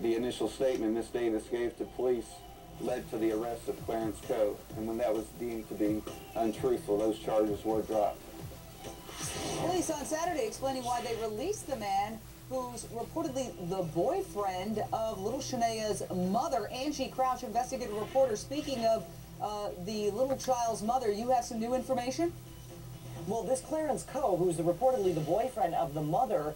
The initial statement Ms. Davis gave to police led to the arrest of Clarence Coe, and when that was deemed to be untruthful, those charges were dropped. Police on Saturday explaining why they released the man who's reportedly the boyfriend of little Shaniya's mother. Angie Crouch, investigative reporter. Speaking of the little child's mother, you have some new information? Well, this Clarence Coe, who's reportedly the boyfriend of the mother,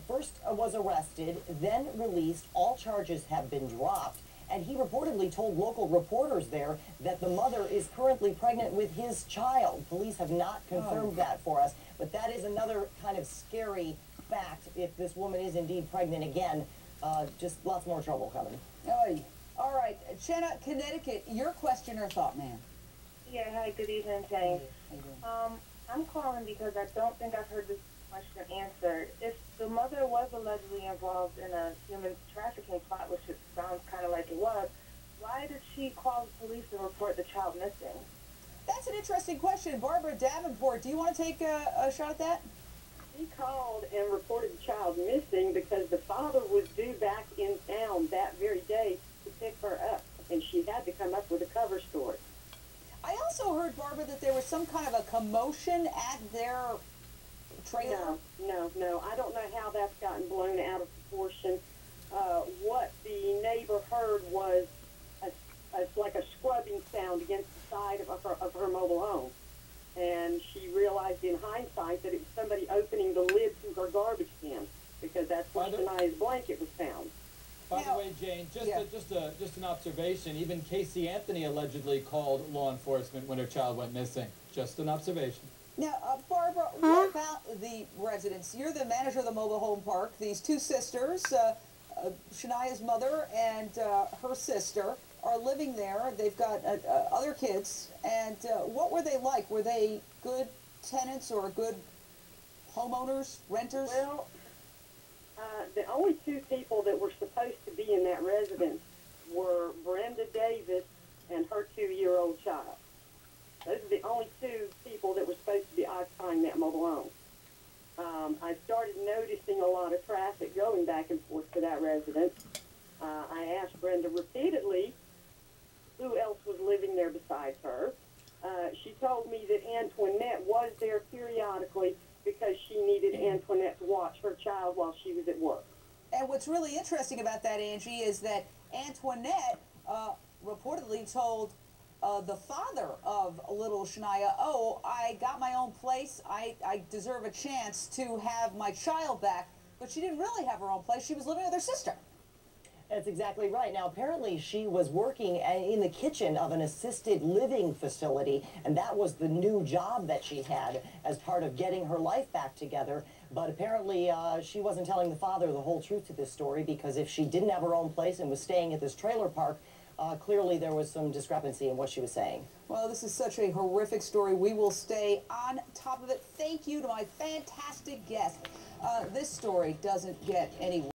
first was arrested, then released. All charges have been dropped. And he reportedly told local reporters there that the mother is currently pregnant with his child. Police have not confirmed that for us, but that is another kind of scary fact. If this woman is indeed pregnant again, just lots more trouble coming. All right, Shaniya, Connecticut, your question or thought, ma'am? Yeah, hi, good evening, Jane. I'm calling because I don't think I've heard this question answered. If the mother was allegedly involved in a human trafficking plot, which it sounds kind of like it was, why did she call the police and report the child missing? That's an interesting question. Barbara Davenport, do you want to take a shot at that? She called and reported the child missing because the father was due back in town that very day to pick her up, and she had to come up with a cover story. I also heard, Barbara, that there was some kind of a commotion at their trailer. No. I don't know how that's gotten blown out of proportion. What the neighbor heard was like a scrubbing sound against the side of her mobile home. And she realized in hindsight that it was somebody opening the lid to her garbage can, because that's where Shaniya's blanket was found. By the way, Jane, just an observation. Even Casey Anthony allegedly called law enforcement when her child went missing. Just an observation. Now, Barbara, what about the residents? You're the manager of the mobile home park. These two sisters, Shaniya's mother and her sister, are living there. They've got other kids. And what were they like? Were they good tenants or good homeowners, renters? Well, the only two people that were supposed to be in that residence were Brenda Davis and her 2-year-old child. Those are the only two people that were supposed to be occupying that mobile home. I started noticing a lot of traffic going back and forth to that residence. I asked Brenda repeatedly who else was living there besides her. She told me that Antoinette was there periodically because she needed Antoinette to watch her child while she was at work. And what's really interesting about that, Angie, is that Antoinette reportedly told the father of little Shaniya, oh, I got my own place, I deserve a chance to have my child back. But she didn't really have her own place. She was living with her sister. That's exactly right. Now, apparently she was working in the kitchen of an assisted living facility, and that was the new job that she had as part of getting her life back together. But apparently she wasn't telling the father the whole truth to this story, because if she didn't have her own place and was staying at this trailer park, clearly there was some discrepancy in what she was saying. Well, this is such a horrific story. We will stay on top of it. Thank you to my fantastic guest. This story doesn't get any